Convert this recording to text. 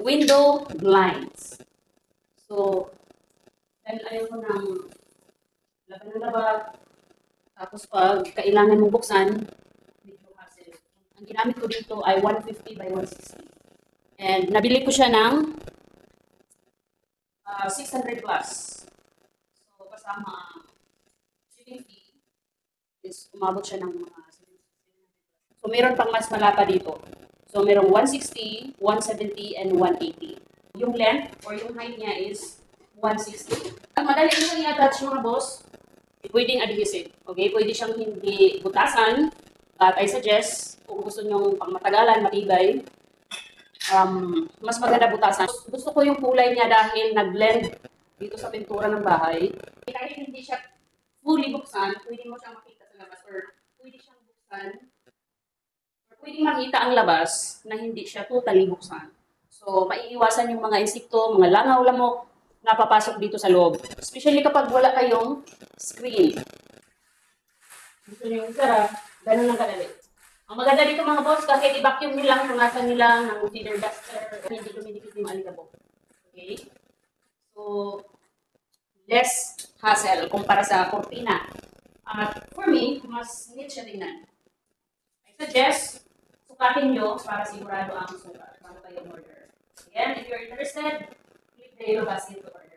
window blinds. So, dahil ayaw ko ng laban ng labag, tapos pag kailangan mong buksan, medyo hassle. Ang ginamit ko dito ay 150 by 160. And nabili ko siya ng 600 plus. So, kasama shipping fee is umabot siya ng mga 700. So, meron pang mas malapa dito. So, merong 160, 170, and 180. Yung length or yung height niya is 160. Ang madali ito i-attach mga boss, pwedeng adhesive. Okay? Pwede siyang hindi butasan. At I suggest, kung gusto nyo pang matagalan, matibay, mas maganda butasan. Gusto ko yung kulay niya dahil nag-blend dito sa pintura ng bahay. Kahit hindi siya fully buksan, pwede mo siyang makita sa labas or pwede siyang buksan or pwede makita ang labas na hindi siya totally buksan. So, maiiwasan yung mga insekto, mga langaw, lamok na papasok dito sa loob. Especially kapag wala kayong screen. Gusto niyo yung sarap, ganun lang kadali. Ang maganda dito mga boss, kahit i-vacuum nyo lang, punasan nyo lang ng feeder duster, hindi dumidikit yung alikabok. Okay? So, less hassle kumpara sa cortina. For me, mas neat siya tingnan. I suggest, sukatin nyo para sigurado ang sukat bago kayo order. Again, if you're interested, click the yellow basket to order.